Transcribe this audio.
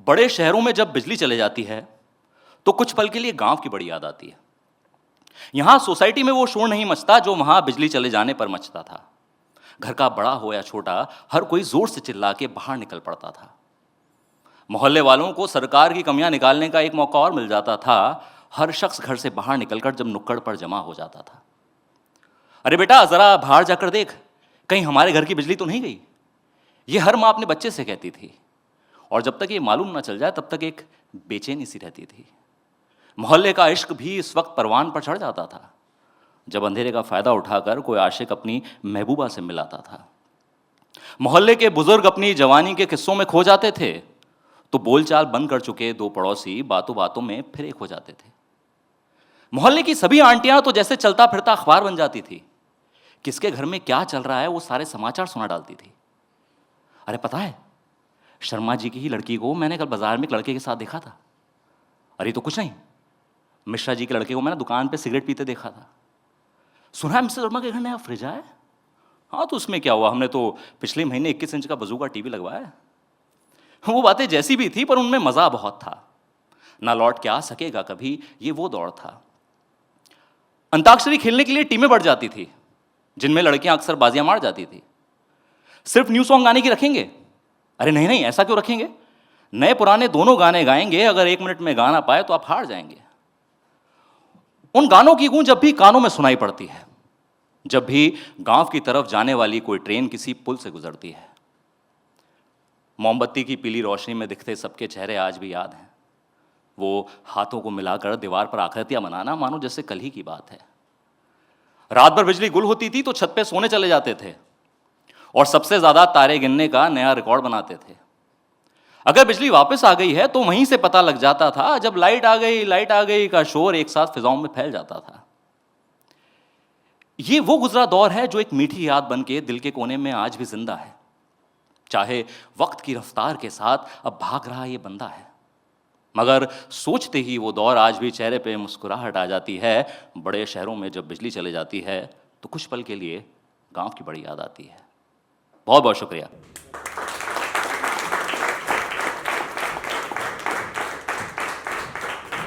बड़े शहरों में जब बिजली चले जाती है तो कुछ पल के लिए गांव की बड़ी याद आती है। यहां सोसाइटी में वो शोर नहीं मचता जो वहां बिजली चले जाने पर मचता था। घर का बड़ा हो या छोटा, हर कोई जोर से चिल्ला के बाहर निकल पड़ता था। मोहल्ले वालों को सरकार की कमियां निकालने का एक मौका और मिल जाता था। हर शख्स घर से बाहर निकलकर जब नुक्कड़ पर जमा हो जाता था। अरे बेटा, जरा बाहर जाकर देख, कहीं हमारे घर की बिजली तो नहीं गई। ये हर माँ अपने बच्चे से कहती थी, और जब तक ये मालूम ना चल जाए तब तक एक बेचैनी सी रहती थी। मोहल्ले का इश्क भी इस वक्त परवान पर चढ़ जाता था जब अंधेरे का फायदा उठाकर कोई आशिक अपनी महबूबा से मिलाता था। मोहल्ले के बुजुर्ग अपनी जवानी के किस्सों में खो जाते थे तो बोलचाल बंद कर चुके दो पड़ोसी बातों बातों में फिर एक हो जाते थे। मोहल्ले की सभी आंटियां तो जैसे चलता फिरता अखबार बन जाती थी। किसके घर में क्या चल रहा है वो सारे समाचार सुना डालती थी। अरे पता है, शर्मा जी की ही लड़की को मैंने कल बाजार में एक लड़के के साथ देखा था। अरे तो कुछ नहीं, मिश्रा जी के लड़के को मैंने दुकान पे सिगरेट पीते देखा था। सुना है मिस्टर शर्मा के घर नया फ्रिज है। हाँ तो उसमें क्या हुआ, हमने तो पिछले महीने 21 इंच का बजूका टीवी लगवाया है। वो बातें जैसी भी थी पर उनमें मजा बहुत था। ना लौट के आ सकेगा कभी, ये वो दौर था। अंताक्षरी खेलने के लिए टीमें बढ़ जाती थी जिनमें लड़कियां अक्सर बाजियां मार जाती थी। सिर्फ न्यू सॉन्ग गाने की रखेंगे? अरे नहीं नहीं, ऐसा क्यों रखेंगे, नए पुराने दोनों गाने गाएंगे। अगर 1 मिनट में गाना पाए तो आप हार जाएंगे। उन गानों की गूंज जब भी कानों में सुनाई पड़ती है जब भी गांव की तरफ जाने वाली कोई ट्रेन किसी पुल से गुजरती है। मोमबत्ती की पीली रोशनी में दिखते सबके चेहरे आज भी याद हैं। वो हाथों को मिलाकर दीवार पर आकृतियां बनाना मानो जैसे कल ही की बात है। रात भर बिजली गुल होती थी तो छत पे सोने चले जाते थे और सबसे ज्यादा तारे गिनने का नया रिकॉर्ड बनाते थे। अगर बिजली वापस आ गई है तो वहीं से पता लग जाता था जब लाइट आ गई का शोर एक साथ फिजाओं में फैल जाता था। ये वो गुजरा दौर है जो एक मीठी याद बन के दिल के कोने में आज भी जिंदा है। चाहे वक्त की रफ्तार के साथ अब भाग रहा ये बंदा है, मगर सोचते ही वो दौर आज भी चेहरे पे मुस्कुराहट आ जाती है। बड़े शहरों में जब बिजली चले जाती है तो कुछ पल के लिए गांव की बड़ी याद आती है। बहुत बहुत शुक्रिया।